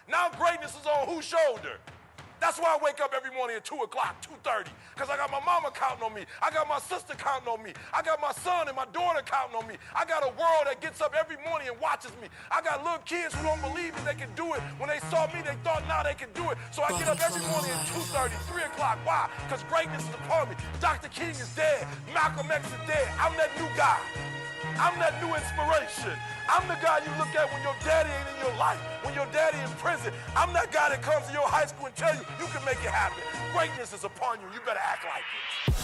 Now greatness is on whose shoulder? That's why I wake up every morning at 2 o'clock, 2:30, because I got my mama counting on me. I got my sister counting on me. I got my son and my daughter counting on me. I got a world that gets up every morning and watches me. I got little kids who don't believe that they can do it. When they saw me, they thought now they can do it. So I get up every morning at 2:30, 3 o'clock. Why? Because greatness is upon me. Dr. King is dead. Malcolm X is dead. I'm that new guy. I'm that new inspiration. I'm the guy you look at when your daddy ain't in your life, when your daddy in prison. I'm that guy that comes to your high school and tell you, you can make it happen. Greatness is upon you. You better act like it.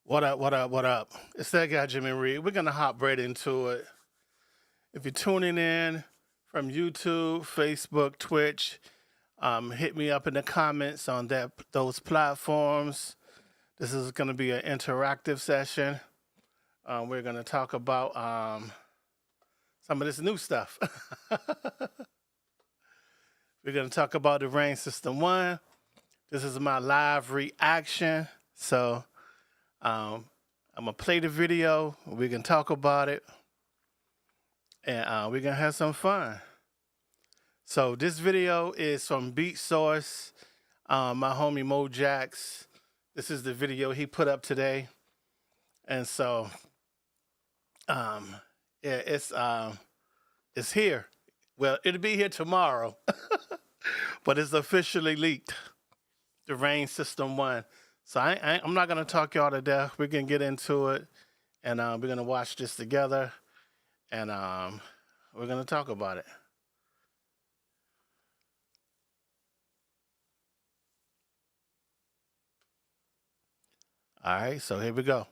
What up, what up, what up? It's that guy, Jimmy Reed. We're going to hop right into it. If you're tuning in from YouTube, Facebook, Twitch, hit me up in the comments on those platforms. This is going to be an interactive session. We're going to talk about some of this new stuff. We're going to talk about the Rane System 1. This is my live reaction. So I'm going to play the video. We can talk about it. And we're going to have some fun. So this video is from Beat Source. My homie Mojax. This is the video he put up today. And so, yeah, it's here. Well, it'll be here tomorrow. But it's officially leaked. The Rane System 1. So I'm not going to talk y'all to death. We're going to get into it, and we're going to watch this together, and we're going to talk about it. All right, so here we go.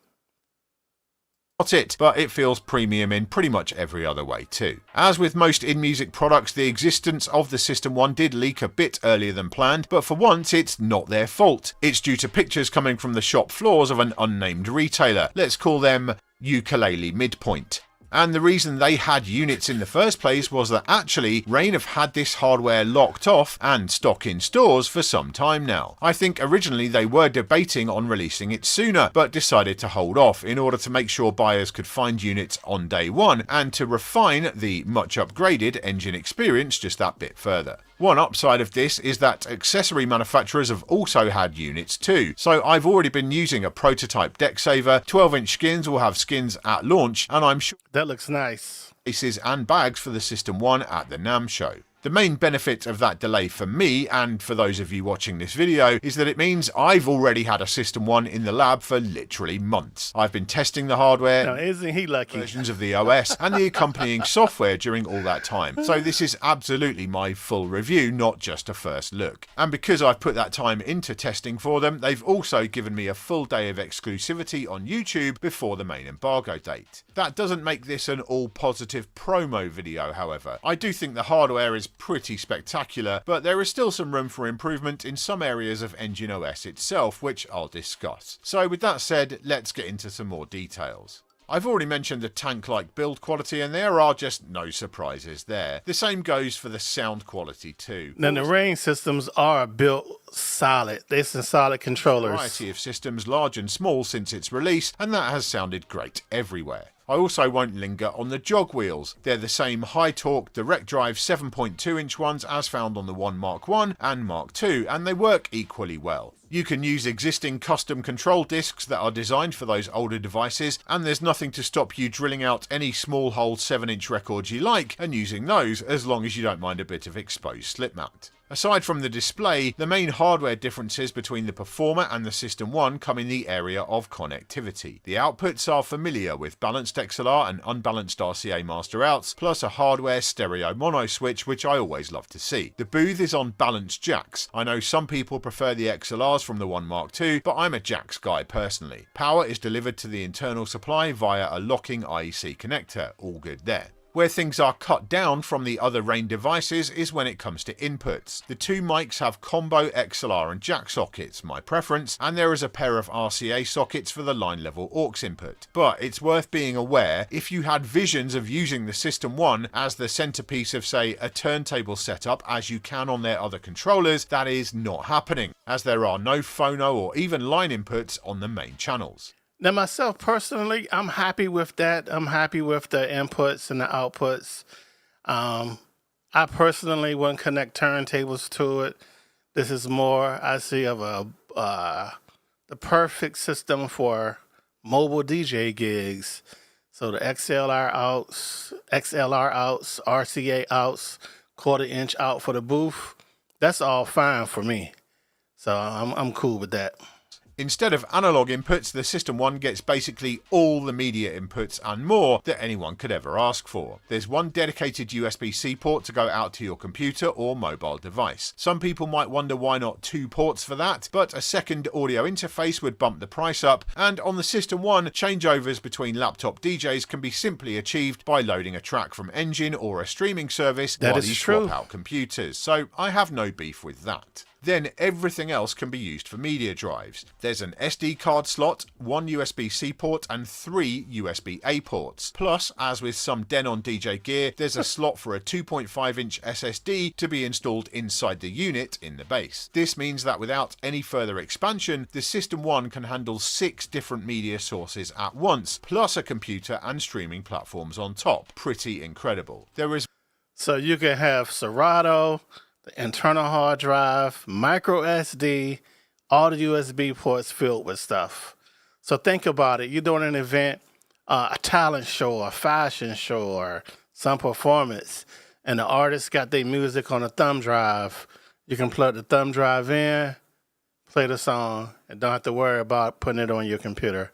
But it feels premium in pretty much every other way too. As with most in-music products, the existence of the System 1 did leak a bit earlier than planned, but for once it's not their fault. It's due to pictures coming from the shop floors of an unnamed retailer. Let's call them Ukulele Midpoint. And the reason they had units in the first place was that actually Rane have had this hardware locked off and stock in stores for some time now. I think originally they were debating on releasing it sooner, but decided to hold off in order to make sure buyers could find units on day one and to refine the much upgraded engine experience just that bit further. One upside of this is that accessory manufacturers have also had units too. So I've already been using a prototype deck saver. 12-inch skins will have skins at launch, and I'm sure that looks nice. Cases and bags for the System 1 at the NAMM show. The main benefit of that delay for me, and for those of you watching this video, is that it means I've already had a System 1 in the lab for literally months. I've been testing the hardware, now, isn't he lucky? Versions of the OS, and the accompanying software during all that time. So this is absolutely my full review, not just a first look. And because I've put that time into testing for them, they've also given me a full day of exclusivity on YouTube before the main embargo date. That doesn't make this an all-positive promo video, however. I do think the hardware is pretty spectacular, but there is still some room for improvement in some areas of Engine OS itself, which I'll discuss. So with that said, let's get into some more details. I've already mentioned the tank-like build quality, and there are just no surprises there. The same goes for the sound quality too. Now the Rane systems are built solid. They're some solid controllers. A variety of systems, large and small, since its release, and that has sounded great everywhere. I also won't linger on the jog wheels. They're the same high-torque direct drive 7.2-inch ones as found on the One Mark I and Mark II, and they work equally well. You can use existing custom control discs that are designed for those older devices, and there's nothing to stop you drilling out any small-hole 7-inch records you like and using those as long as you don't mind a bit of exposed slip mount. Aside from the display, the main hardware differences between the Performer and the System 1 come in the area of connectivity. The outputs are familiar with balanced XLR and unbalanced RCA master outs, plus a hardware stereo mono switch, which I always love to see. The booth is on balanced jacks. I know some people prefer the XLRs from the 1 Mark II, but I'm a jacks guy personally. Power is delivered to the internal supply via a locking IEC connector. All good there. Where things are cut down from the other Rane devices is when it comes to inputs. The two mics have combo XLR and jack sockets, my preference, and there is a pair of RCA sockets for the line level aux input. But it's worth being aware, if you had visions of using the System 1 as the centerpiece of, say, a turntable setup as you can on their other controllers, that is not happening, as there are no phono or even line inputs on the main channels. Now, myself personally, I'm happy with that. I'm happy with the inputs and the outputs. I personally wouldn't connect turntables to it. This is more, I see, of the perfect system for mobile DJ gigs. So the XLR outs, RCA outs, 1/4 inch out for the booth. That's all fine for me. So I'm cool with that. Instead of analog inputs, the System 1 gets basically all the media inputs and more that anyone could ever ask for. There's one dedicated USB-C port to go out to your computer or mobile device. Some people might wonder why not 2 ports for that, but a second audio interface would bump the price up, and on the System 1, changeovers between laptop DJs can be simply achieved by loading a track from Engine or a streaming service while you swap out computers, so I have no beef with that. Then everything else can be used for media drives. There's an SD card slot, 1 USB-C port and 3 USB-A ports. Plus, as with some Denon DJ gear, there's a slot for a 2.5-inch SSD to be installed inside the unit in the base. This means that without any further expansion, the System 1 can handle 6 different media sources at once, plus a computer and streaming platforms on top. Pretty incredible. So you can have Serato, the internal hard drive, micro SD, all the USB ports filled with stuff. So think about it. You're doing an event, a talent show, a fashion show, or some performance, and the artist got their music on a thumb drive. You can plug the thumb drive in, play the song, and don't have to worry about putting it on your computer.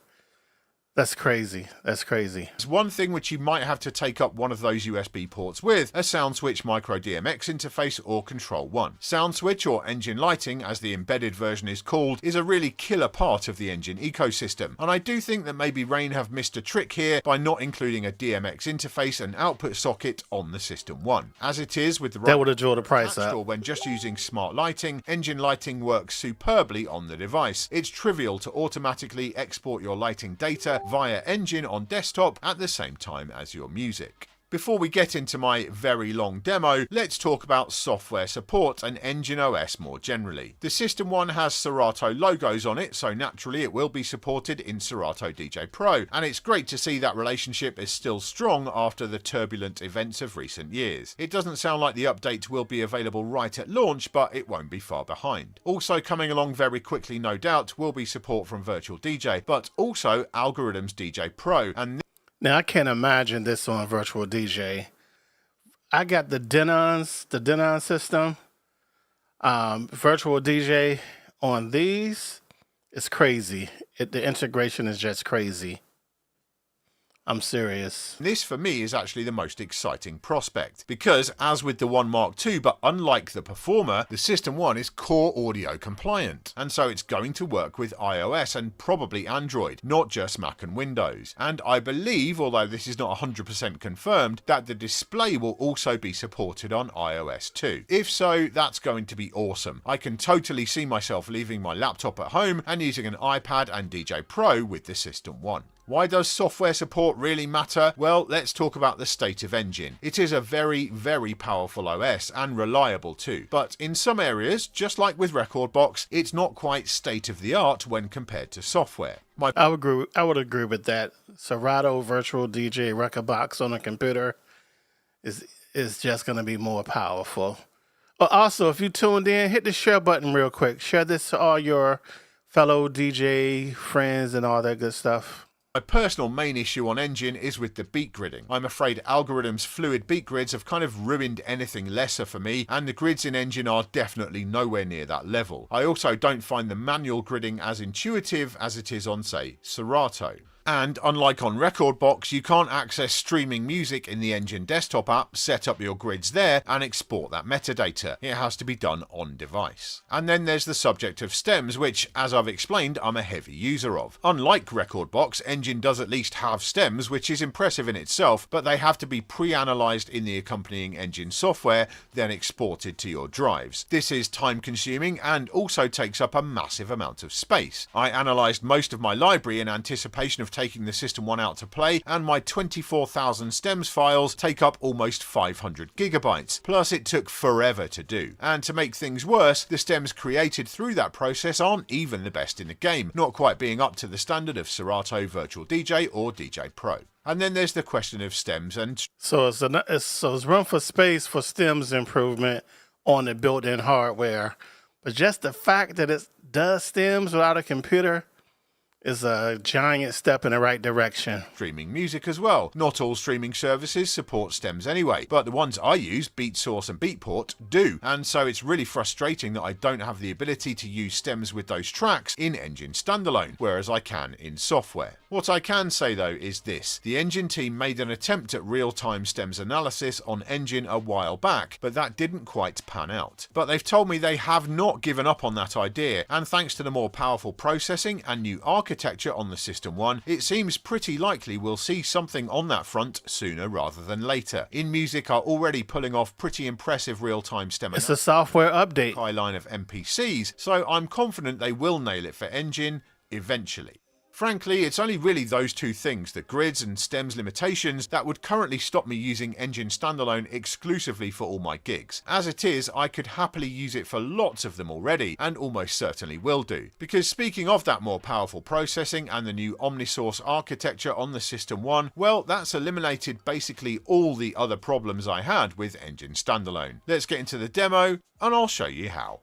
That's crazy. That's crazy. There's one thing which you might have to take up one of those USB ports with, a Sound Switch Micro DMX interface or Control 1. Sound Switch, or engine lighting as the embedded version is called, is a really killer part of the engine ecosystem, and I do think that maybe Rane have missed a trick here by not including a DMX interface and output socket on the System 1. As it is with the that would have drawn the price up. Or when just using smart lighting, engine lighting works superbly on the device. It's trivial to automatically export your lighting data via Engine on desktop at the same time as your music. Before we get into my very long demo, let's talk about software support and Engine OS more generally. The System 1 has Serato logos on it, so naturally it will be supported in Serato DJ Pro, and it's great to see that relationship is still strong after the turbulent events of recent years. It doesn't sound like the update will be available right at launch, but it won't be far behind. Also coming along very quickly, no doubt, will be support from Virtual DJ, but also Algorithms DJ Pro, and now, I can't imagine this on Virtual DJ. I got the Denon system. Virtual DJ on these is crazy. The integration is just crazy. I'm serious. This for me is actually the most exciting prospect, because as with the 1 Mark II, but unlike the Performer, the System 1 is core audio compliant, and so it's going to work with iOS and probably Android, not just Mac and Windows. And I believe, although this is not 100% confirmed, that the display will also be supported on iOS too. If so, that's going to be awesome. I can totally see myself leaving my laptop at home and using an iPad and DJ Pro with the System 1. Why does software support really matter? Well, let's talk about the state of Engine. It is a very, very powerful OS and reliable too. But in some areas, just like with Rekordbox, it's not quite state of the art when compared to software. I would agree with that. Serato Virtual DJ Rekordbox on a computer is just going to be more powerful. But also, if you tuned in, hit the share button real quick. Share this to all your fellow DJ friends and all that good stuff. My personal main issue on Engine is with the beat gridding. I'm afraid Algorithm's fluid beat grids have kind of ruined anything lesser for me, and the grids in Engine are definitely nowhere near that level. I also don't find the manual gridding as intuitive as it is on, say, Serato. And unlike on Rekordbox, you can't access streaming music in the Engine desktop app, set up your grids there, and export that metadata. It has to be done on device. And then there's the subject of stems, which, as I've explained, I'm a heavy user of. Unlike Rekordbox, Engine does at least have stems, which is impressive in itself, but they have to be pre-analysed in the accompanying Engine software, then exported to your drives. This is time consuming and also takes up a massive amount of space. I analysed most of my library in anticipation of taking the System 1 out to play, and my 24,000 stems files take up almost 500 gigabytes. Plus it took forever to do. And to make things worse, the stems created through that process aren't even the best in the game, not quite being up to the standard of Serato Virtual DJ or DJ Pro. And then there's the question of stems and... So it's room for space for stems improvement on the built-in hardware. But just the fact that it does stems without a computer is a giant step in the right direction. Streaming music as well. Not all streaming services support stems anyway, but the ones I use, BeatSource and Beatport, do. And so it's really frustrating that I don't have the ability to use stems with those tracks in Engine standalone, whereas I can in software. What I can say though is this. The Engine team made an attempt at real-time stems analysis on Engine a while back, but that didn't quite pan out. But they've told me they have not given up on that idea, and thanks to the more powerful processing and new architecture on the System 1, it seems pretty likely we'll see something on that front sooner rather than later. In Music are already pulling off pretty impressive real-time stem It's a software update. high line of MPCs, so I'm confident they will nail it for Engine eventually. Frankly, it's only really those two things, the grids and stems limitations, that would currently stop me using Engine standalone exclusively for all my gigs. As it is, I could happily use it for lots of them already, and almost certainly will do. Because speaking of that more powerful processing and the new Omnisource architecture on the System 1, well, that's eliminated basically all the other problems I had with Engine standalone. Let's get into the demo, and I'll show you how.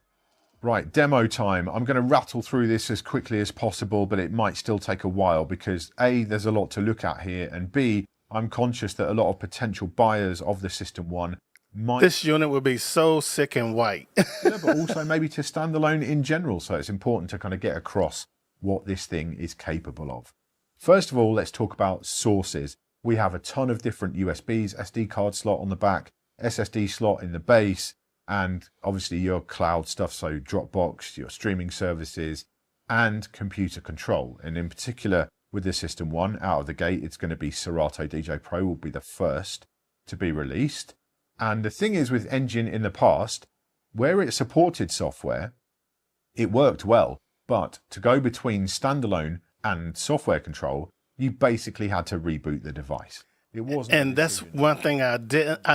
Right, demo time. I'm going to rattle through this as quickly as possible, but it might still take a while because A, there's a lot to look at here, and B, I'm conscious that a lot of potential buyers of the System 1 might... This unit would be so sick and white. Yeah, but also maybe to standalone in general, so it's important to kind of get across what this thing is capable of. First of all, let's talk about sources. We have a ton of different USBs, SD card slot on the back, SSD slot in the base, and obviously your cloud stuff, so Dropbox, your streaming services, and computer control. And in particular, with the System 1, out of the gate, it's going to be Serato DJ Pro will be the first to be released. And the thing is with Engine in the past, where it supported software, it worked well. But to go between standalone and software control, you basically had to reboot the device. It wasn't, and that's one thing I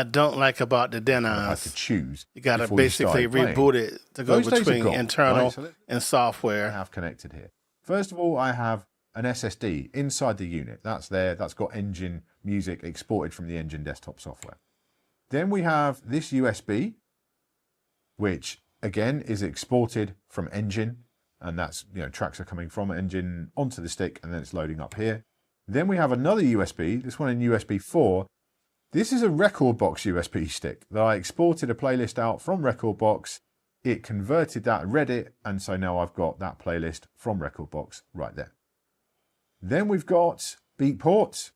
don't like about the Denos. You had to choose. You got to basically reboot it to go between internal and software. I have connected here. First of all, I have an SSD inside the unit. That's there. That's got Engine music exported from the Engine desktop software. Then we have this USB, which again is exported from Engine, and that's, you know, tracks are coming from Engine onto the stick, and then it's loading up here. Then we have another USB, this one in USB 4. This is a Rekordbox USB stick that I exported a playlist out from Rekordbox. It converted that, read it, and so now I've got that playlist from Rekordbox right there. Then we've got Beatport,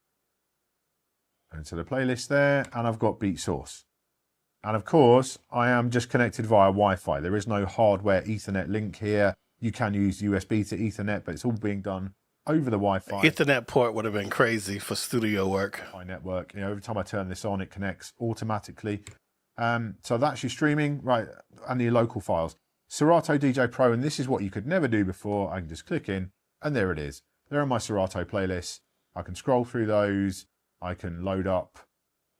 into the playlist there, and I've got BeatSource. And of course, I am just connected via Wi-Fi. There is no hardware Ethernet link here. You can use USB to Ethernet, but it's all being done over the Wi-Fi. Ethernet port would have been crazy for studio work. My network, you know, every time I turn this on, it connects automatically. So that's your streaming, right, and your local files. Serato DJ Pro, and this is what you could never do before. I can just click in, and there it is. There are my Serato playlists. I can scroll through those. I can load up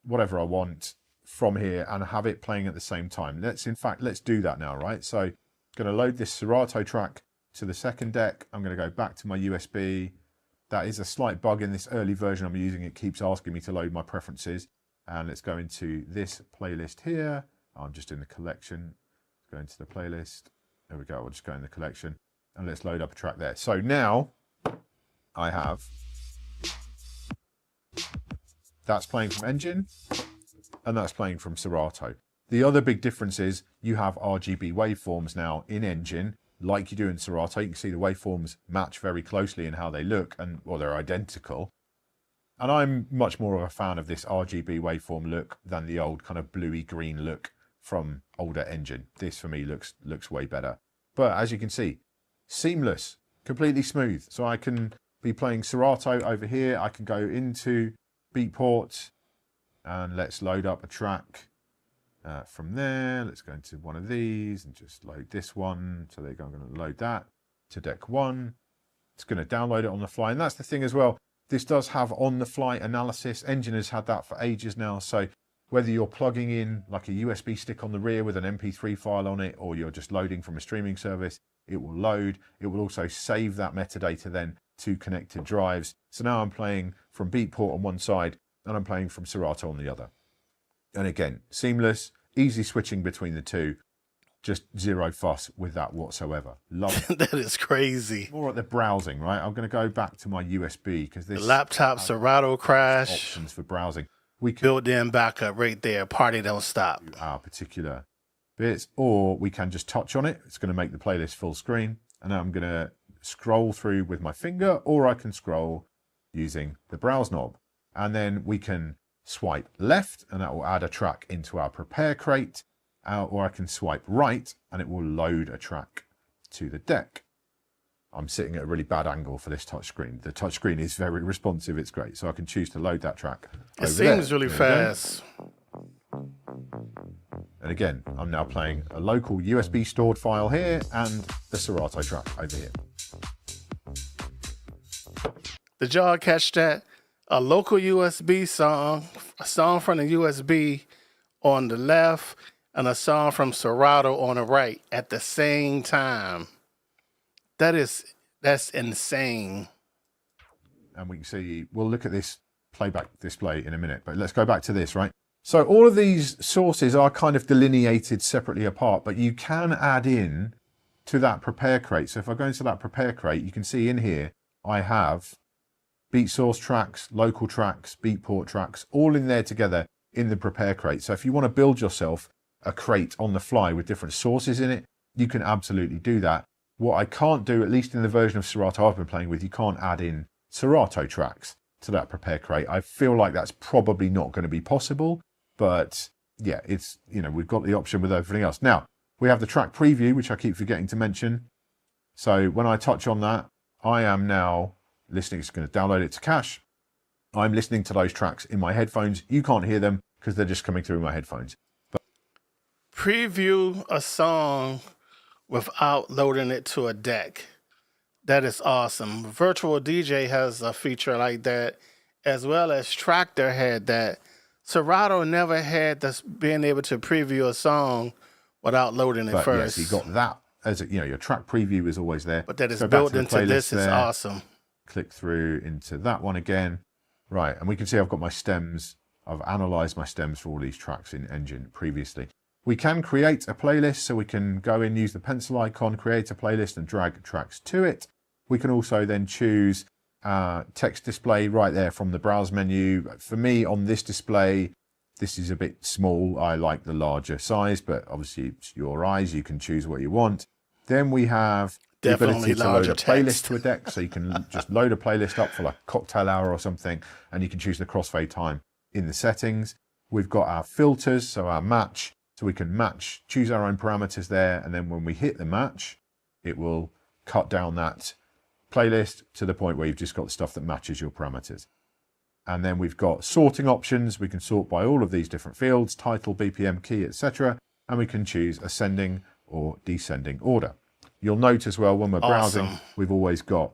whatever I want from here and have it playing at the same time. Let's do that now, right? So I'm going to load this Serato track to the second deck. I'm going to go back to my USB. That is a slight bug in this early version I'm using. It keeps asking me to load my preferences. And let's go into this playlist here. I'm just in the collection. Go into the playlist. There we go. We'll just go in the collection and let's load up a track there. So now I have That's playing from Engine, and that's playing from Serato. The other big difference is you have RGB waveforms now in Engine, like you do in Serato. You can see the waveforms match very closely in how they look, and well, they're identical. And I'm much more of a fan of this RGB waveform look than the old kind of bluey green look from older Engine. This for me looks way better. But as you can see, seamless, completely smooth. So I can be playing Serato over here. I can go into Beatport and let's load up a track from there. Let's go into one of these and just load this one. So there you go, I'm going to load that to deck 1. It's going to download it on the fly. And that's the thing as well. This does have on-the-fly analysis. Engine has had that for ages now. So whether you're plugging in like a USB stick on the rear with an MP3 file on it, or you're just loading from a streaming service, it will load. It will also save that metadata then to connected drives. So now I'm playing from Beatport on one side and I'm playing from Serato on the other. And again, seamless, easy switching between the two. Just zero fuss with that whatsoever. Love it. That is crazy. More at the browsing, right? I'm going to go back to my USB because this laptop Serato crash. Options for browsing. We can built-in backup right there. Party don't stop. Our particular bits, or we can just touch on it. It's going to make the playlist full screen. And now I'm going to scroll through with my finger, or I can scroll using the browse knob. And then we can swipe left and that will add a track into our prepare crate. Or I can swipe right and it will load a track to the deck. I'm sitting at a really bad angle for this touchscreen. The touchscreen is very responsive. It's great. So I can choose to load that track. It seems really fast. And again, I'm now playing a local USB stored file here and the Serato track over here. Did y'all catch that? A local USB song, a song from the USB on the left, and a song from Serato on the right at the same time. That's insane. And we can see, we'll look at this playback display in a minute, but let's go back to this, right? So all of these sources are kind of delineated separately apart, but you can add in to that prepare crate. So if I go into that prepare crate, you can see in here, I have beat source tracks, local tracks, Beatport tracks, all in there together in the prepare crate. So if you want to build yourself a crate on the fly with different sources in it, you can absolutely do that. What I can't do, at least in the version of Serato I've been playing with, you can't add in Serato tracks to that prepare crate. I feel like that's probably not going to be possible, but yeah, it's, you know, we've got the option with everything else. Now, we have the track preview, which I keep forgetting to mention. So when I touch on that, I am now listening. It's going to download it to cache. I'm listening to those tracks in my headphones. You can't hear them because they're just coming through my headphones. Preview a song without loading it to a deck. That is awesome. Virtual DJ has a feature like that, as well as Tractor had that. Serato never had this being able to preview a song without loading it first. Yes, you got that as a, you know, your track preview is always there. But that is built into this is awesome. Click through into that one again. Right, and we can see I've got my stems. I've analyzed my stems for all these tracks in Engine previously. We can create a playlist, so we can go in, use the pencil icon, create a playlist and drag tracks to it. We can also then choose text display right there from the browse menu. For me, on this display, this is a bit small. I like the larger size, but obviously it's your eyes. You can choose what you want. Then we have the ability to load a playlist to a deck, so you can just load a playlist up for like a cocktail hour or something, and you can choose the crossfade time in the settings. We've got our filters, so our match. So we can match, choose our own parameters there, and then when we hit the match, it will cut down that playlist to the point where you've just got the stuff that matches your parameters. And then we've got sorting options. We can sort by all of these different fields, title, BPM, key, etc. And we can choose ascending or descending order. You'll note as well when we're browsing, we've always got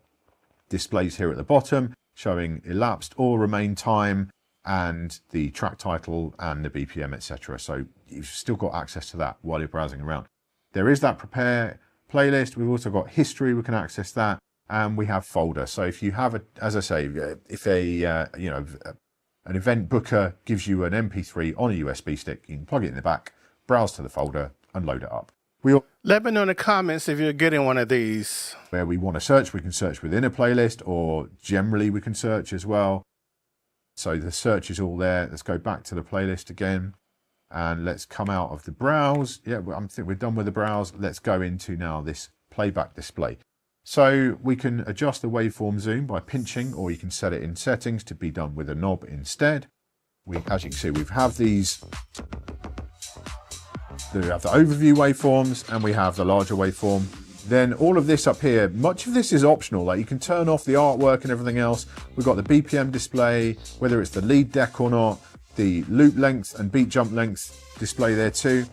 displays here at the bottom showing elapsed or remain time, and the track title and the BPM, etc. So you've still got access to that while you're browsing around. There is that prepare playlist. We've also got history. We can access that, and we have folder. So if you have a, as I say, if an event booker gives you an MP3 on a USB stick, you can plug it in the back, browse to the folder, and load it up. Let me know in the comments if you're getting one of these. Where we want to search, we can search within a playlist, or generally we can search as well. So the search is all there. Let's go back to the playlist again. And let's come out of the browse. Yeah, I think we're done with the browse. Let's go into now this playback display. So we can adjust the waveform zoom by pinching, or you can set it in settings to be done with a knob instead. As you can see, we have these. We have the overview waveforms and we have the larger waveform. Then all of this up here, much of this is optional. Like you can turn off the artwork and everything else. We've got the BPM display, whether it's the lead deck or not, the loop length and beat jump length display there too.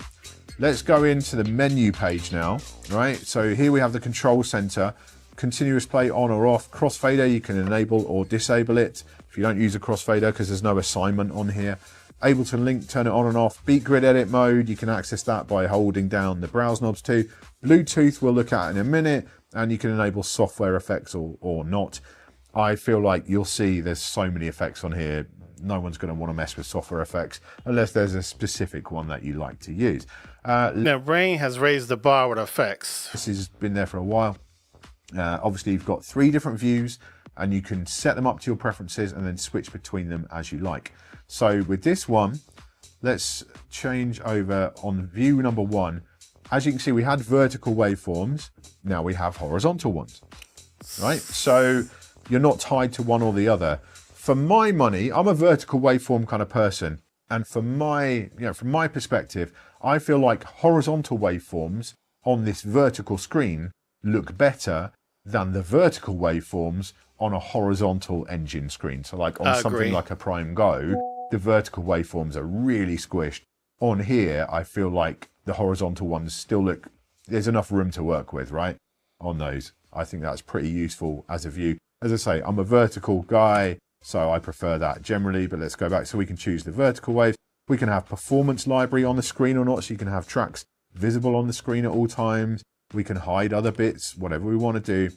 Let's go into the menu page now, right? So here we have the control center, continuous play on or off, crossfader, you can enable or disable it if you don't use a crossfader because there's no assignment on here. Able to link, turn it on and off. Beat grid edit mode, you can access that by holding down the browse knobs too. Bluetooth we'll look at in a minute, and you can enable software effects or not. I feel like you'll see there's so many effects on here. No one's going to want to mess with software effects unless there's a specific one that you like to use. Now, Rane has raised the bar with effects. This has been there for a while. Obviously, you've got 3 different views, and you can set them up to your preferences and then switch between them as you like. So with this one, let's change over on view number 1. As you can see, we had vertical waveforms. Now we have horizontal ones, right? So you're not tied to one or the other. For my money, I'm a vertical waveform kind of person. And from my perspective, I feel like horizontal waveforms on this vertical screen look better than the vertical waveforms on a horizontal engine screen. So like on something like a Prime Go, the vertical waveforms are really squished. On here, I feel like the horizontal ones still look, there's enough room to work with, right? On those. I think that's pretty useful as a view. As I say, I'm a vertical guy, so I prefer that generally, but let's go back. So we can choose the vertical waves. We can have performance library on the screen or not, so you can have tracks visible on the screen at all times. We can hide other bits, whatever we want to do.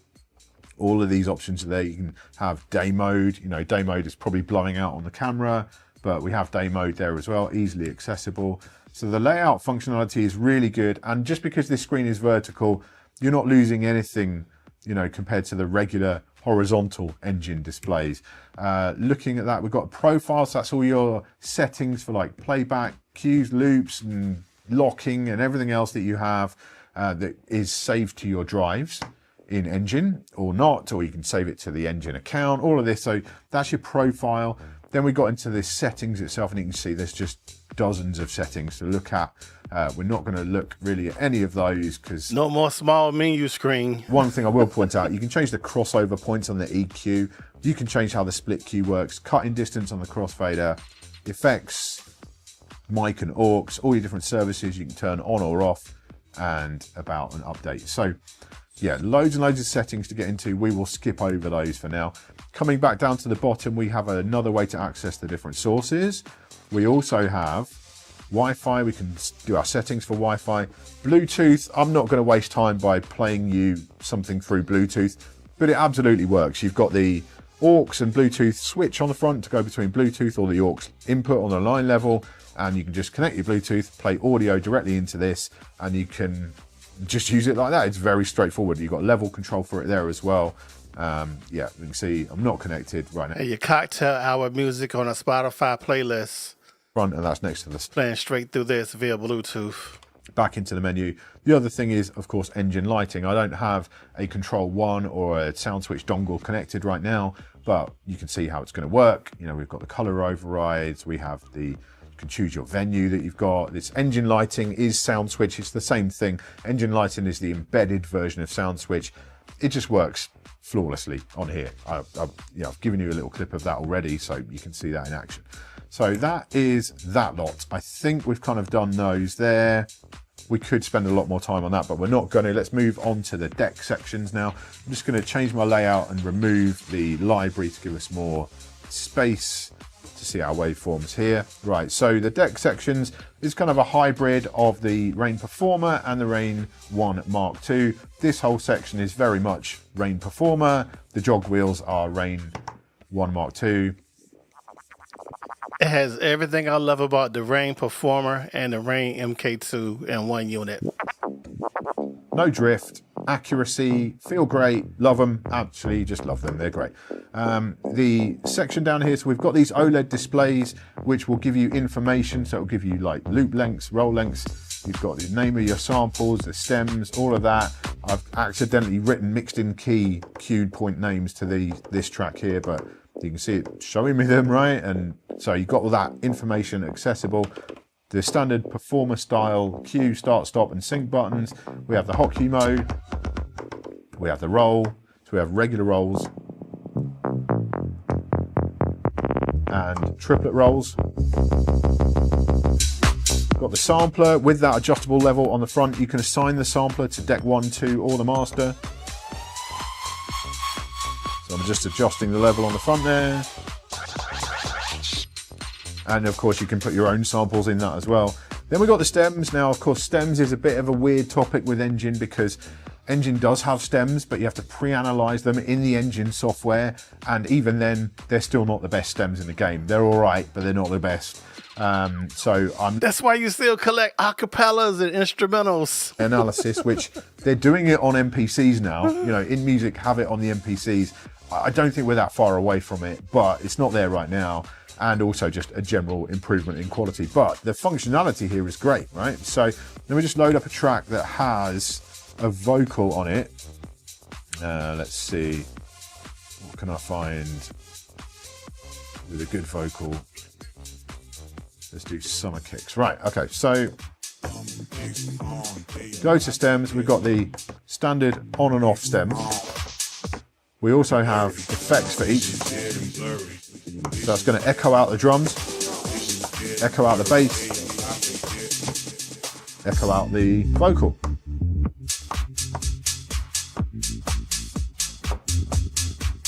All of these options are there. You can have day mode. You know, day mode is probably blowing out on the camera, but we have day mode there as well, easily accessible. So the layout functionality is really good. And just because this screen is vertical, you're not losing anything, you know, compared to the regular horizontal engine displays. Looking at that, we've got profiles. So that's all your settings for like playback, cues, loops, and locking, and everything else that you have that is saved to your drives in engine or not, or you can save it to the engine account, all of this. So that's your profile. Then we got into the settings itself, and you can see there's just dozens of settings to look at. We're not going to look really at any of those because no more small menu screen. One thing I will point out, you can change the crossover points on the EQ. You can change how the split cue works, cutting distance on the crossfader, effects, mic and aux, all your different services you can turn on or off, and about and update. So yeah, loads and loads of settings to get into. We will skip over those for now. Coming back down to the bottom, we have another way to access the different sources. We also have Wi-Fi. We can do our settings for Wi-Fi. Bluetooth, I'm not going to waste time by playing you something through Bluetooth, but it absolutely works. You've got the aux and Bluetooth switch on the front to go between Bluetooth or the aux input on the line level, and you can just connect your Bluetooth, play audio directly into this, and you can just use it like that. It's very straightforward. You've got level control for it there as well. Yeah, you can see I'm not connected right now. Hey, your cocktail hour music on a Spotify playlist. Front, and that's next to the playing straight through this via Bluetooth. Back into the menu. The other thing is, of course, engine lighting. I don't have a Control 1 or a sound switch dongle connected right now, but you can see how it's going to work. You know, we've got the color overrides. We have you can choose your venue that you've got. This engine lighting is sound switch. It's the same thing. Engine lighting is the embedded version of sound switch. It just works flawlessly on here. I've given you a little clip of that already, so you can see that in action. So that is that lot. I think we've kind of done those there. We could spend a lot more time on that, but we're not going to. Let's move on to the deck sections now. I'm just going to change my layout and remove the library to give us more space to see our waveforms here. Right, so the deck sections is kind of a hybrid of the Rane Performer and the Rane 1 Mark II. This whole section is very much Rane Performer. The jog wheels are Rane 1 Mark II. It has everything I love about the Rane Performer and the Rane MK2 in one unit. No drift, accuracy, feel great, love them. Actually, just love them. They're great. The section down here, so we've got these OLED displays which will give you information. So it'll give you like loop lengths, roll lengths. You've got the name of your samples, the stems, all of that. I've accidentally mixed in key cued point names to this track here, but you can see it showing me them, right? And so you've got all that information accessible. The standard performer style cue, start, stop, and sync buttons. We have the hot cue mode. We have the roll. So we have regular rolls and triplet rolls. Got the sampler with that adjustable level on the front. You can assign the sampler to deck 1, 2, or the master. So I'm just adjusting the level on the front there. And of course you can put your own samples in that as well. Then we've got the stems. Now, of course, stems is a bit of a weird topic with Engine because Engine does have stems, but you have to pre-analyze them in the Engine software. And even then, they're still not the best stems in the game. They're all right, but they're not the best. That's why you still collect acapellas and instrumentals. Analysis, which they're doing it on MPCs now. You know, In Music have it on the MPCs. I don't think we're that far away from it, but it's not there right now. And also just a general improvement in quality. But the functionality here is great, right? So let me just load up a track that has a vocal on it. Let's see. What can I find with a good vocal? Let's do Summer Kicks. Right, okay, so go to stems. We've got the standard on and off stems. We also have effects for each. So that's going to echo out the drums, echo out the bass, echo out the vocal.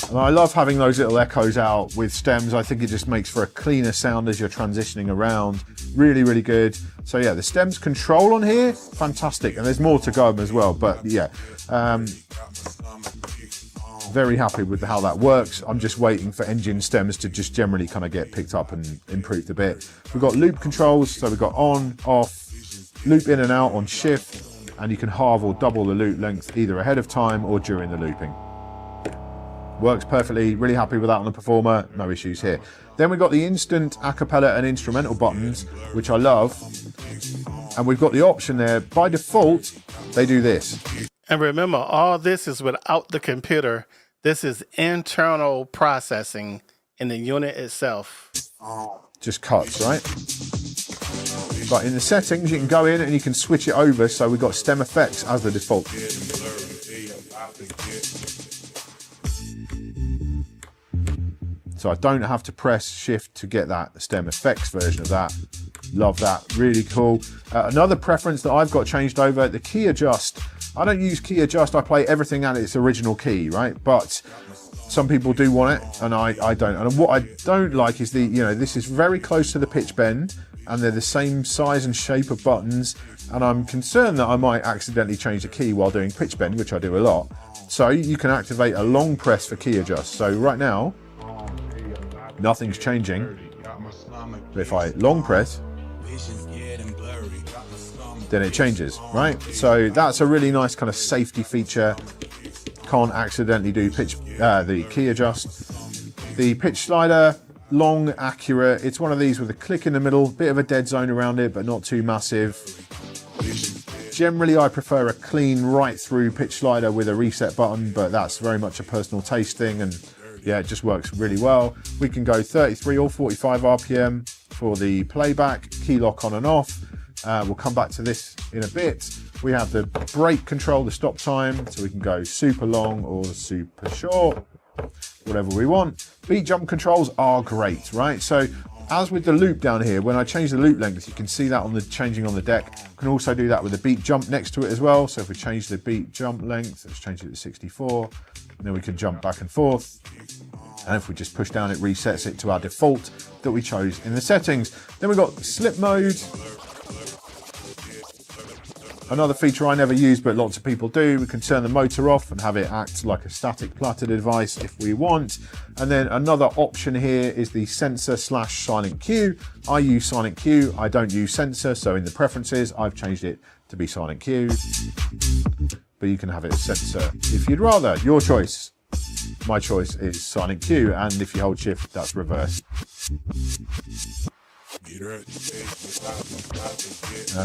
And I love having those little echoes out with stems. I think it just makes for a cleaner sound as you're transitioning around. Really, really good. So yeah, the stems control on here, fantastic. And there's more to go as well, but yeah. Very happy with how that works. I'm just waiting for Engine stems to just generally kind of get picked up and improved a bit. We've got loop controls, so we've got on, off, loop in and out on shift, and you can halve or double the loop length either ahead of time or during the looping. Works perfectly, really happy with that on the Performer, no issues here. Then we've got the instant acapella and instrumental buttons, which I love. And we've got the option there, by default, they do this. And remember, all this is without the computer. This is internal processing in the unit itself. Just cuts, right? But in the settings, you can go in and you can switch it over. So we've got stem effects as the default. So I don't have to press shift to get that stem effects version of that. Love that, really cool. Another preference that I've got changed over, the key adjust. I don't use key adjust, I play everything at its original key, right? But some people do want it, and I don't. And what I don't like is this is very close to the pitch bend, and they're the same size and shape of buttons, and I'm concerned that I might accidentally change the key while doing pitch bend, which I do a lot. So you can activate a long press for key adjust. So right now, nothing's changing. But if I long press, then it changes, right? So that's a really nice kind of safety feature. Can't accidentally do the key adjust. The pitch slider, long, accurate. It's one of these with a click in the middle, bit of a dead zone around it, but not too massive. Generally, I prefer a clean right through pitch slider with a reset button, but that's very much a personal taste thing, and yeah, it just works really well. We can go 33 or 45 RPM for the playback, key lock on and off. We'll come back to this in a bit. We have the break control, the stop time, so we can go super long or super short, whatever we want. Beat jump controls are great, right? So as with the loop down here, when I change the loop length, you can see that on the changing on the deck. You can also do that with the beat jump next to it as well. So if we change the beat jump length, let's change it to 64, and then we can jump back and forth. And if we just push down, it resets it to our default that we chose in the settings. Then we've got slip mode. Another feature I never use, but lots of people do. We can turn the motor off and have it act like a static platted device if we want. And then another option here is the sensor / silent cue. I use silent cue. I don't use sensor. So in the preferences, I've changed it to be silent cue. But you can have it as sensor if you'd rather. Your choice. my choice is silent Q, and if you hold shift, that's reverse.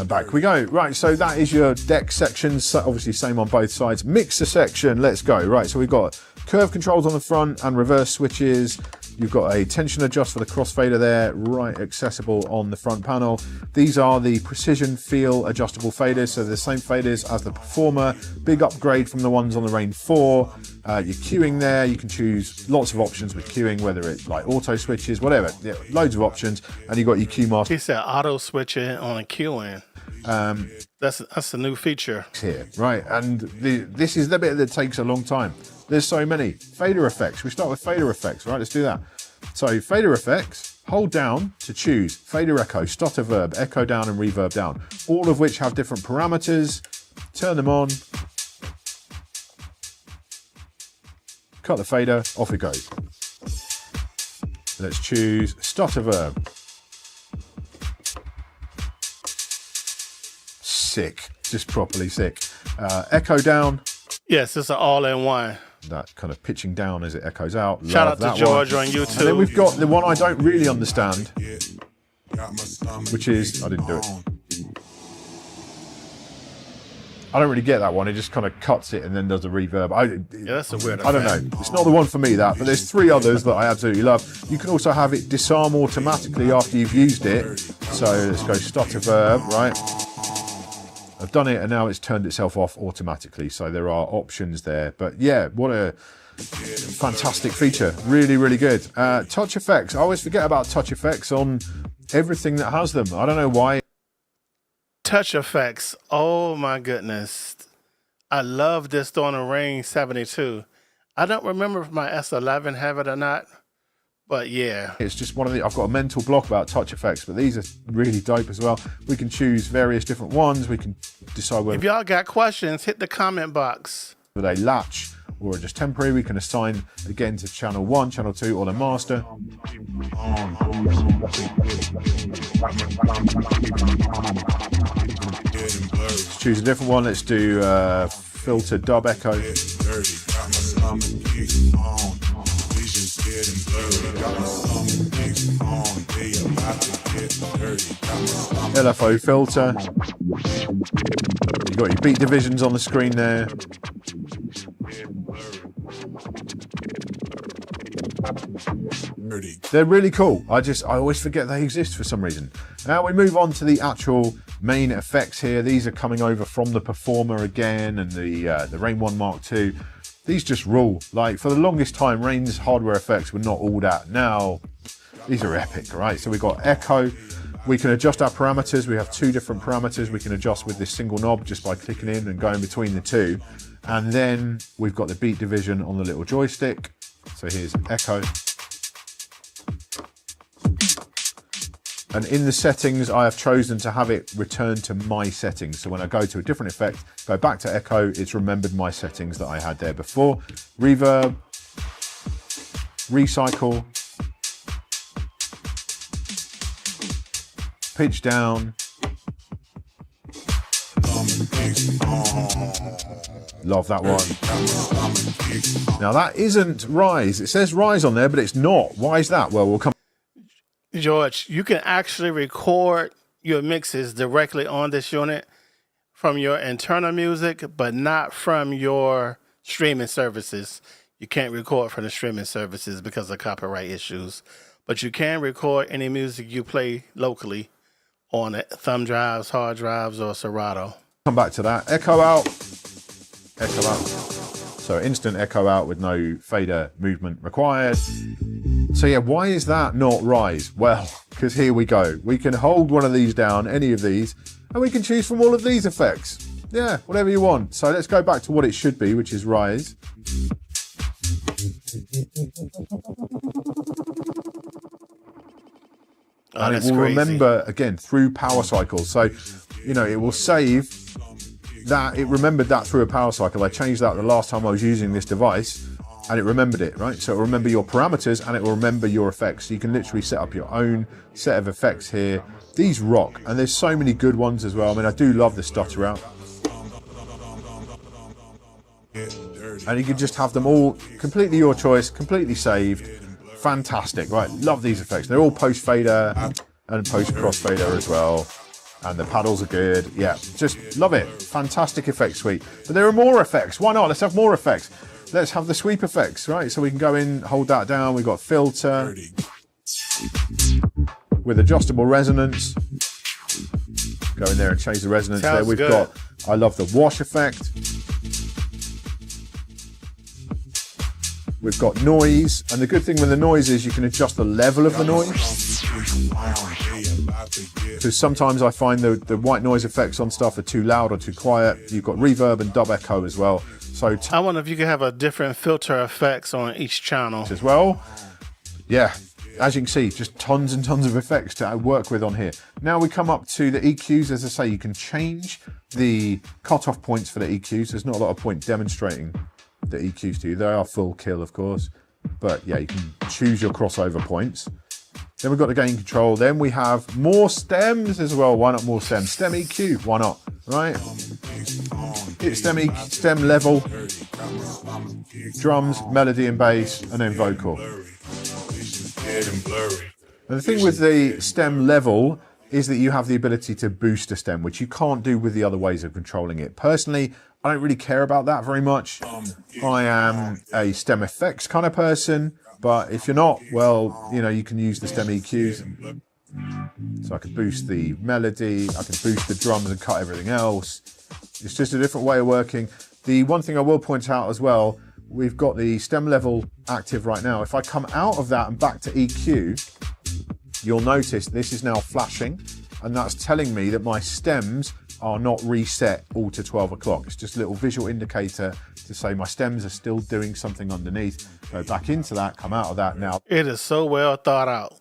Back we go. Right, so that is your deck section. So obviously same on both sides. Mixer section, let's go. Right, so we've got curve controls on the front and reverse switches. You've got a tension adjust for the crossfader there, right accessible on the front panel. These are the precision feel adjustable faders, so they're the same faders as the Performer. Big upgrade from the ones on the Rane 4. Your queuing there, you can choose lots of options with queuing, whether it's like auto switches, whatever. Yeah, loads of options, and you've got your cue master. He said auto switching on queuing. That's a new feature here, right? And this is the bit that takes a long time. There's so many fader effects. We start with fader effects, right? Let's do that. So fader effects, hold down to choose fader echo, stutter verb, echo down and reverb down, all of which have different parameters. Turn them on. Cut the fader, off it goes. Let's choose stutter verb. Sick, just properly sick. Echo down. Yes, it's an all-in-one. That kind of pitching down as it echoes out. Shout out to George on YouTube. And then we've got the one I don't really understand, which is, I didn't do it. I don't really get that one. It just kind of cuts it and then does a reverb. Yeah, that's a weird I don't know. It's not the one for me, that, but there's 3 others that I absolutely love. You can also have it disarm automatically after you've used it. So let's go stutter verb, right? I've done it and now it's turned itself off automatically. So there are options there. But yeah, what a fantastic feature. Really, really good. Touch effects. I always forget about touch effects on everything that has them. I don't know why. Touch effects. Oh my goodness. I love this on a Rane 72. I don't remember if my S11 have it or not. But yeah, it's just one of the, I've got a mental block about touch effects, but these are really dope as well. We can choose various different ones. We can decide whether, if y'all got questions, hit the comment box. Whether they latch or are just temporary. We can assign again to channel 1, channel 2, or the master. Let's choose a different one. Let's do filter dub echo. LFO filter. You've got your beat divisions on the screen there. They're really cool. I always forget they exist for some reason. Now we move on to the actual main effects here. These are coming over from the Performer again and the Rane 1 Mark II. These just rule. Like, for the longest time, Rane's hardware effects were not all that. Now, these are epic, right? So we've got echo. We can adjust our parameters. We have 2 different parameters we can adjust with this single knob just by clicking in and going between the 2. And then we've got the beat division on the little joystick. So here's echo. And in the settings, I have chosen to have it return to my settings. So when I go to a different effect, go back to echo, it's remembered my settings that I had there before. Reverb, recycle, pitch down. Love that one. Now that isn't rise. It says rise on there, but it's not. Why is that? Well, we'll come. George, you can actually record your mixes directly on this unit from your internal music, but not from your streaming services. You can't record from the streaming services because of copyright issues, but you can record any music you play locally on thumb drives, hard drives, or Serato. Come back to that. Echo out. Echo out. So instant echo out with no fader movement required. So yeah, why is that not rise? Well, because here we go. We can hold one of these down, any of these, and we can choose from all of these effects. Yeah, whatever you want. So let's go back to what it should be, which is rise. And it will remember, again, through power cycles. So, you know, it will save that. It remembered that through a power cycle. I changed that the last time I was using this device, and it remembered it, right? So it will remember your parameters and it will remember your effects. So you can literally set up your own set of effects here. These rock, and there's so many good ones as well. I mean, I do love the stutter out. and you can just have them all completely your choice, completely saved. Fantastic, right? Love these effects. They're all post fader and post crossfader as well. And the paddles are good. Yeah, just love it. Fantastic effect suite. But there are more effects. Why not? Let's have more effects. Let's have the sweep effects, right? So we can go in, hold that down. We've got filter with adjustable resonance. Go in there and change the resonance. Sounds there. We've good. got, I love the wash effect. We've got noise, and the good thing with the noise is you can adjust the level of the noise. Because sometimes I find the white noise effects on stuff are too loud or too quiet. You've got reverb and dub echo as well. So I wonder if you can have a different filter effects on each channel as well. Yeah, as you can see, just tons and tons of effects to work with on here. Now we come up to the EQs. As I say, you can change the cutoff points for the EQs. There's not a lot of point demonstrating the EQs to you. They are full kill, of course, but yeah, you can choose your crossover points. Then we've got the gain control. Then we have more stems as well. Why not more stems? Stem EQ, why not? Right? Hit stem level, drums, melody and bass, and then vocal. And the thing with the stem level is that you have the ability to boost a stem, which you can't do with the other ways of controlling it. Personally, I don't really care about that very much. I am a stem effects kind of person, but if you're not, well, you know, you can use the stem EQs. So I can boost the melody, I can boost the drums and cut everything else. It's just a different way of working. The one thing I will point out as well, we've got the stem level active right now. If I come out of that and back to EQ, you'll notice this is now flashing, and that's telling me that my stems are not reset all to 12 o'clock. It's just a little visual indicator to say my stems are still doing something underneath. Go back into that, come out of that now. It is so well thought out.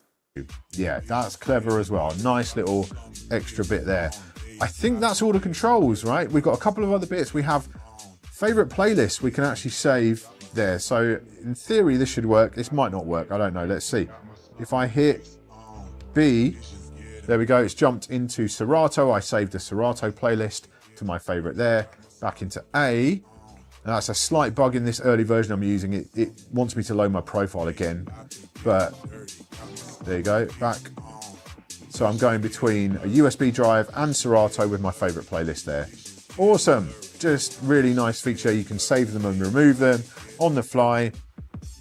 Yeah, that's clever as well. Nice little extra bit there. I think that's all the controls, right? We've got a couple of other bits. We have favorite playlists we can actually save there. So in theory, this should work. This might not work. I don't know. Let's see. If I hit B, there we go. It's jumped into Serato. I saved the Serato playlist to my favorite there. Back into A. And that's a slight bug in this early version I'm using. It wants me to load my profile again. But there you go. Back. So I'm going between a USB drive and Serato with my favorite playlist there. Awesome. Just really nice feature. You can save them and remove them on the fly.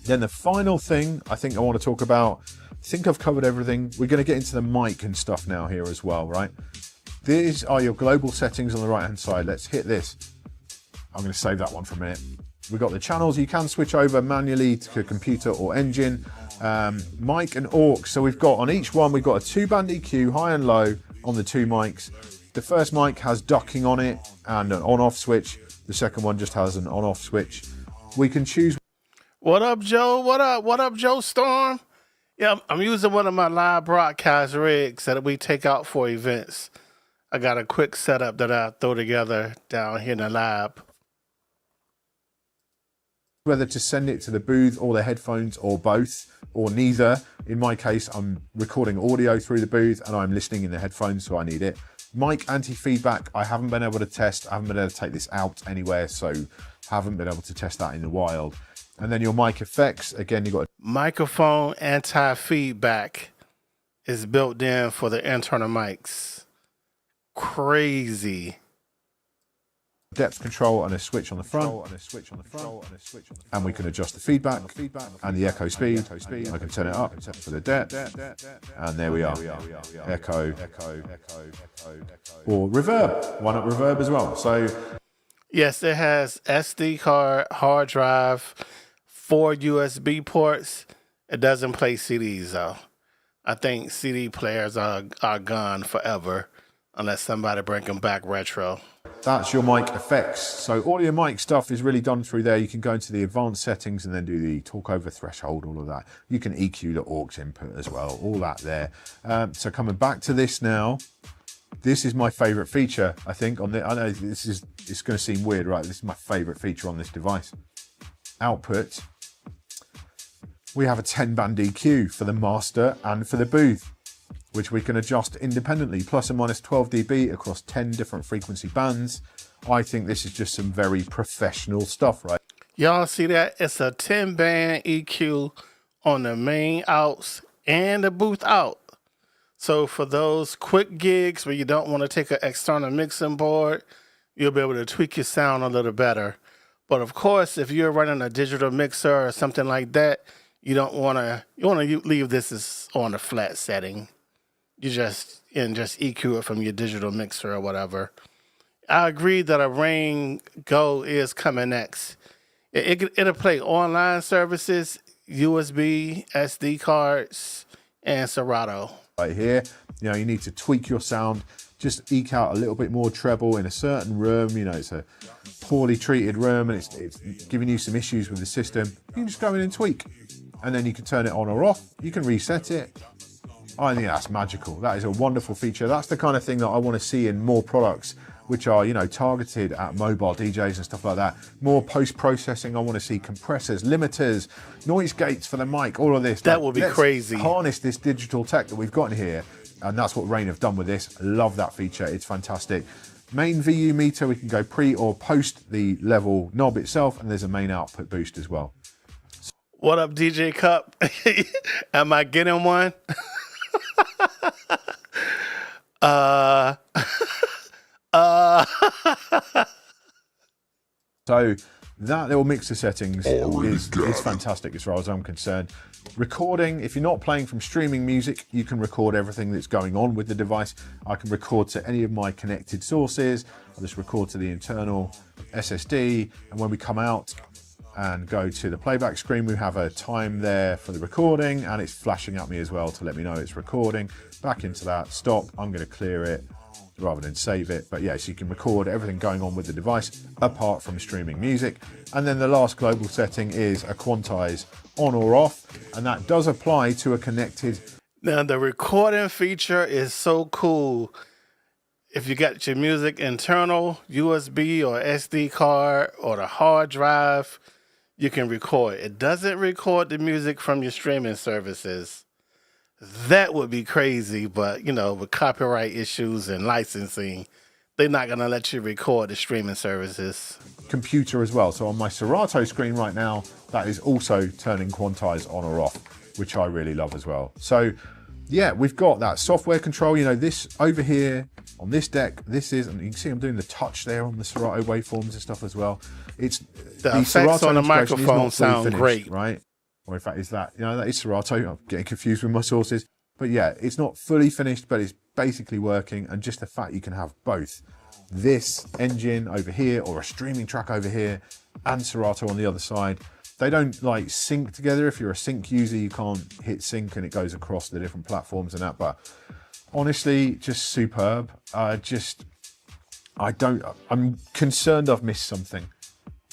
Then the final thing I think I want to talk about, I think I've covered everything. We're going to get into the mic and stuff now here as well, right? These are your global settings on the right hand side. Let's hit this. I'm going to save that one for a minute. We've got the channels. You can switch over manually to computer or engine. Mic and aux. So we've got on each one, we've got a 2-band EQ, high and low on the two mics. The first mic has ducking on it and an on-off switch. The second one just has an on-off switch. We can choose. What up, Joe? What up? What up, Joe Storm? Yeah, I'm using one of my live broadcast rigs that we take out for events. I got a quick setup that I throw together down here in the lab. Whether to send it to the booth or the headphones or both or neither. In my case, I'm recording audio through the booth and I'm listening in the headphones, so I need it. Mic anti-feedback, I haven't been able to test. I haven't been able to take this out anywhere, so haven't been able to test that in the wild. And then your mic effects, again, you've got Microphone anti-feedback is built in for the internal mics. Crazy. depth control and a switch on the front, and we can adjust the feedback and the echo speed. I can turn it up for the depth, and there we are. Echo or reverb. Why not reverb as well? So yes, it has SD card, hard drive, 4 USB ports. It doesn't play CDs though. I think CD players are gone forever unless somebody bring them back retro. that's your mic effects. So all your mic stuff is really done through there. You can go into the advanced settings and then do the talk over threshold, all of that. You can EQ the aux input as well, all that there. So coming back to this now, this is my favorite feature, I think. I know it's going to seem weird, right? This is my favorite feature on this device. Output. We have a 10-band EQ for the master and for the booth, which we can adjust independently, plus or minus 12 dB across 10 different frequency bands. I think this is just some very professional stuff, right? Y'all see that? It's a 10-band EQ on the main outs and the booth out. So for those quick gigs where you don't want to take an external mixing board, you'll be able to tweak your sound a little better. But of course, if you're running a digital mixer or something like that, you want to leave this as on the flat setting. You just EQ it from your digital mixer or whatever. I agree that a Rane Go is coming next. It'll play online services, USB, SD cards, and Serato. Right here, you know, you need to tweak your sound, just eke out a little bit more treble in a certain room. You know, it's a poorly treated room and it's giving you some issues with the system. You can just go in and tweak, and then you can turn it on or off. You can reset it. I think that's magical. That is a wonderful feature. That's the kind of thing that I want to see in more products, which are, you know, targeted at mobile DJs and stuff like that. More post-processing. I want to see compressors, limiters, noise gates for the mic, all of this. That would be crazy. Harness this digital tech that we've got in here, and that's what Rane have done with this. Love that feature. It's fantastic. Main VU meter, we can go pre or post the level knob itself, and there's a main output boost as well. What up, DJ Cup? Am I getting one? So that little mixer settings is fantastic as far as I'm concerned. Recording, if you're not playing from streaming music, you can record everything that's going on with the device. I can record to any of my connected sources. I'll just record to the internal SSD, and when we come out and go to the playback screen, we have a time there for the recording, and it's flashing at me as well to let me know it's recording. Back into that, stop, I'm going to clear it rather than save it. But yes, you can record everything going on with the device apart from streaming music. And then the last global setting is a quantize on or off, and that does apply to a connected. Now the recording feature is so cool. If you got your music internal, USB or SD card or the hard drive, you can record. It doesn't record the music from your streaming services. That would be crazy, but you know, with copyright issues and licensing, they're not gonna let you record the streaming services. Computer as well. So on my Serato screen right now, that is also turning quantize on or off, which I really love as well. So yeah, we've got that software control. You know, this over here on this deck, this is, and you can see I'm doing the touch there on the Serato waveforms and stuff as well. It's the effects Serato on the microphone sound finished, great, right? Or in fact, is that, you know, that is Serato. I'm getting confused with my sources. But yeah, it's not fully finished, but it's basically working. And just the fact you can have both this engine over here or a streaming track over here and Serato on the other side. They don't like sync together. If you're a sync user, you can't hit sync and it goes across the different platforms and that. But honestly, just superb. I'm concerned I've missed something,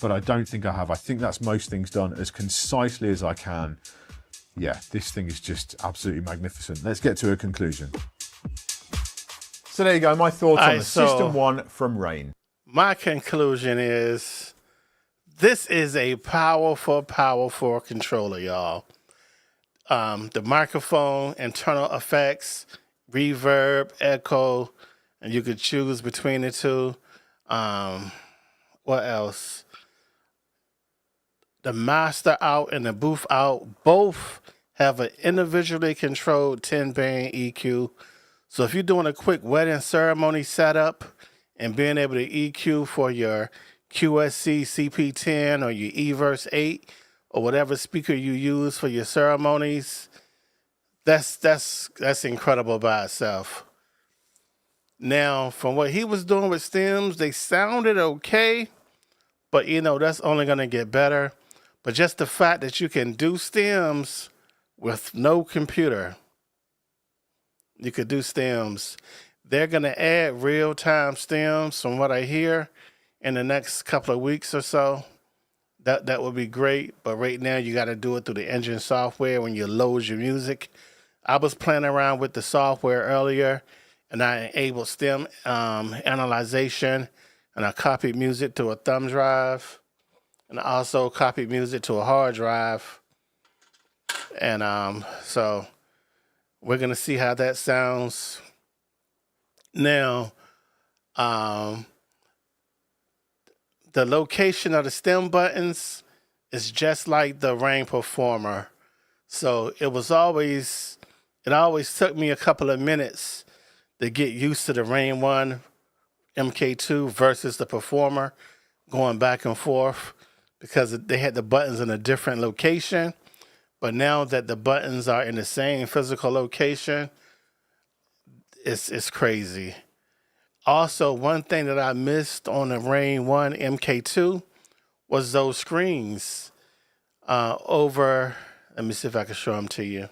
but I don't think I have. I think that's most things done as concisely as I can. Yeah, this thing is just absolutely magnificent. Let's get to a conclusion. So there you go, my thoughts on the System 1 from Rane. My conclusion is this is a powerful, powerful controller, y'all. The microphone, internal effects, reverb, echo, and you could choose between the two. What else? The master out and the booth out both have an individually controlled 10-band EQ. So if you're doing a quick wedding ceremony setup and being able to EQ for your QSC CP10 or your eVerse 8 or whatever speaker you use for your ceremonies, that's incredible by itself. Now, from what he was doing with stems, they sounded okay, but you know, that's only going to get better. But just the fact that you can do stems with no computer, you could do stems. They're going to add real-time stems from what I hear in the next couple of weeks or so. That would be great. But right now you got to do it through the engine software when you load your music. I was playing around with the software earlier, and I enabled stem analyzation, and I copied music to a thumb drive. And I also copied music to a hard drive. And so we're going to see how that sounds. Now, the location of the stem buttons is just like the Rane Performer. So it always took me a couple of minutes to get used to the Rane 1 MK2 versus the Performer, going back and forth because they had the buttons in a different location. But now that the buttons are in the same physical location, it's crazy. Also, one thing that I missed on the Rane 1 MK2 was those screens over. Let me see if I can show them to you.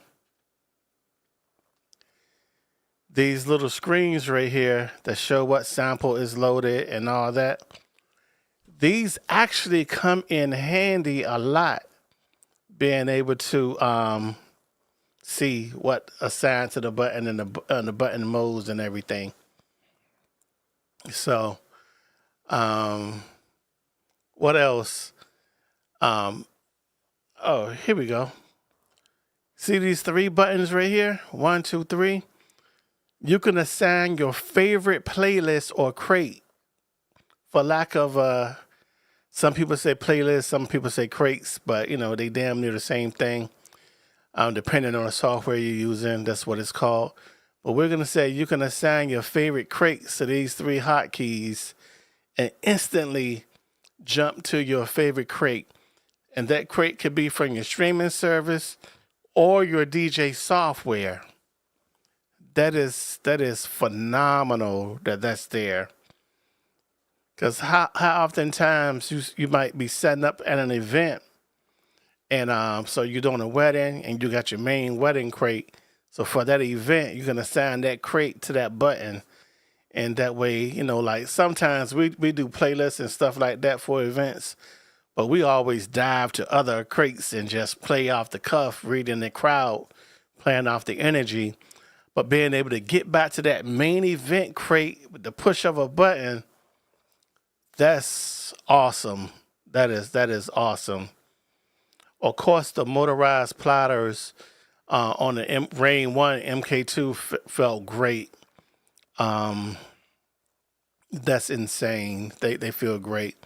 These little screens right here that show what sample is loaded and all that. These actually come in handy a lot, being able to see what assigned to the button and the button modes and everything. So, what else? Oh, here we go. See these 3 buttons right here? 1, 2, 3. You can assign your favorite playlist or crate. For lack of some people say playlists, some people say crates, but they damn near the same thing. Depending on the software you're using, that's what it's called. But we're gonna say you can assign your favorite crates to these 3 hotkeys and instantly jump to your favorite crate. And that crate could be from your streaming service or your DJ software. That is phenomenal that's there. Because how oftentimes you might be setting up at an event, and so you're doing a wedding and you got your main wedding crate. So for that event, you can assign that crate to that button, and that way, like sometimes we do playlists and stuff like that for events, but we always dive to other crates and just play off the cuff, reading the crowd, playing off the energy. But being able to get back to that main event crate with the push of a button, that's awesome. That is awesome. Of course, the motorized platters on the Rane 1 MK2 felt great. That's insane. They feel great.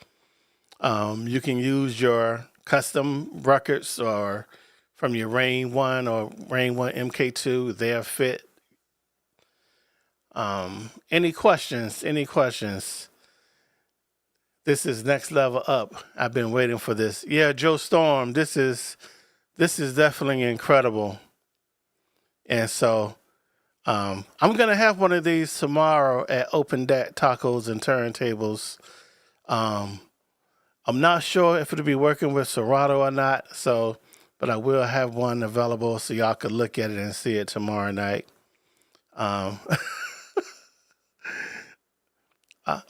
You can use your custom records or from your Rane 1 or Rane 1 MK2. They're fit. Any questions? This is next level up. I've been waiting for this. Yeah, Joe Storm, this is definitely incredible. And so I'm going to have one of these tomorrow at Open Deck Tacos and Turntables. I'm not sure if it'll be working with Serato or not, but I will have one available so y'all could look at it and see it tomorrow night.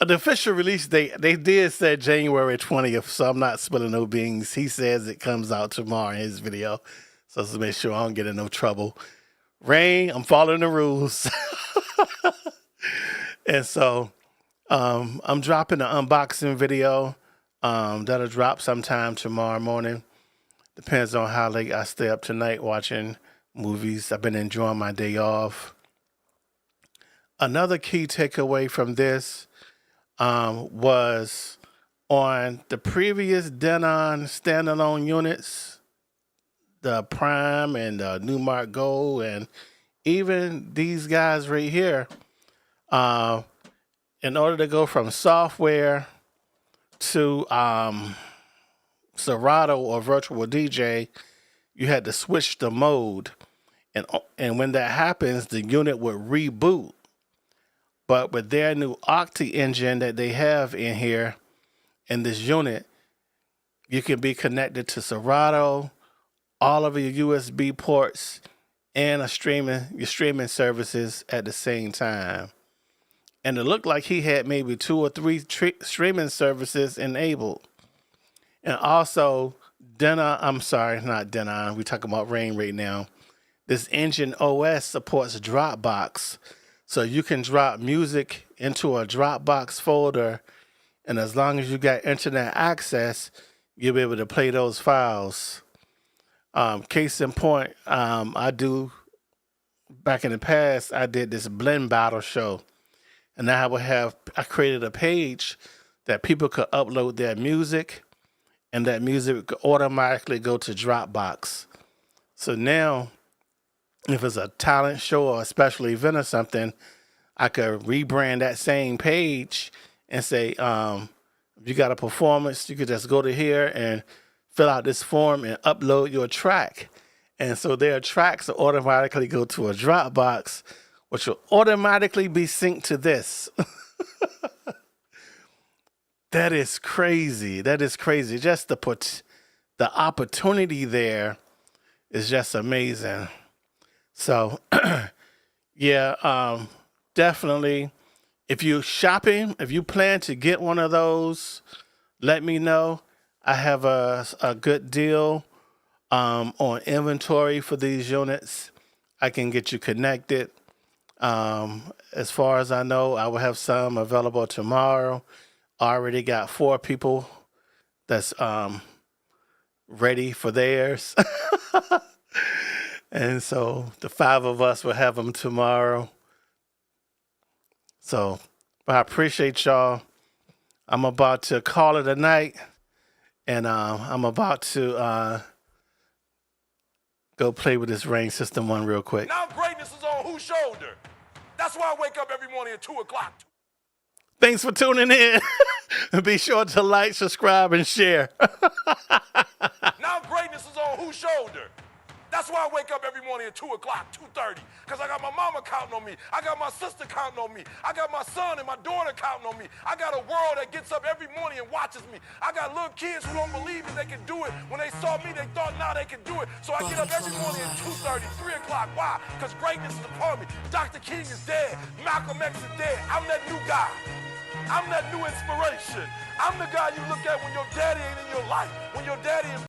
The official release date, they did say January 20th, so I'm not spilling no beans. He says it comes out tomorrow in his video, so to make sure I don't get in no trouble. Rane, I'm following the rules. And so I'm dropping an unboxing video. That'll drop sometime tomorrow morning. Depends on how late I stay up tonight watching movies. I've been enjoying my day off. Another key takeaway from this was on the previous Denon standalone units, the Prime and the Newmark Gold, and even these guys right here, in order to go from software to Serato or Virtual DJ, you had to switch the mode. And when that happens, the unit would reboot. But with their new Octi engine that they have in here, in this unit, you can be connected to Serato, all of your USB ports, and your streaming services at the same time. And it looked like he had maybe 2 or 3 streaming services enabled. And also, not Denon, we're talking about Rane right now. This engine OS supports Dropbox. So you can drop music into a Dropbox folder, and as long as you got internet access, you'll be able to play those files. Case in point, back in the past, I did this blend battle show, and I created a page that people could upload their music, and that music would automatically go to Dropbox. So now, if it's a talent show or a special event or something, I could rebrand that same page and say, if you got a performance, you could just go to here and fill out this form and upload your track. And so their tracks will automatically go to a Dropbox, which will automatically be synced to this. That is crazy. That is crazy. Just the opportunity there is just amazing. So, yeah, definitely. If you're shopping, if you plan to get one of those, let me know. I have a good deal on inventory for these units. I can get you connected. As far as I know, I will have some available tomorrow. Already got 4 people that's ready for theirs. And so the 5 of us will have them tomorrow. So I appreciate y'all. I'm about to call it a night, and I'm about to go play with this Rane System 1 real quick. Now greatness is on whose shoulder? That's why I wake up every morning at 2 o'clock. Thanks for tuning in. Be sure to like, subscribe, and share. Now greatness is on whose shoulder? That's why I wake up every morning at 2 o'clock, 2:30, because I got my mama counting on me. I got my sister counting on me. I got my son and my daughter counting on me. I got a world that gets up every morning and watches me. I got little kids who don't believe that they can do it. When they saw me, they thought, now they can do it. So I get up every morning at 2:30, 3 o'clock. Why? Because greatness is upon me. Dr. King is dead. Malcolm X is dead. I'm that new guy. I'm that new inspiration. I'm the guy you look at when your daddy ain't in your life. When your daddy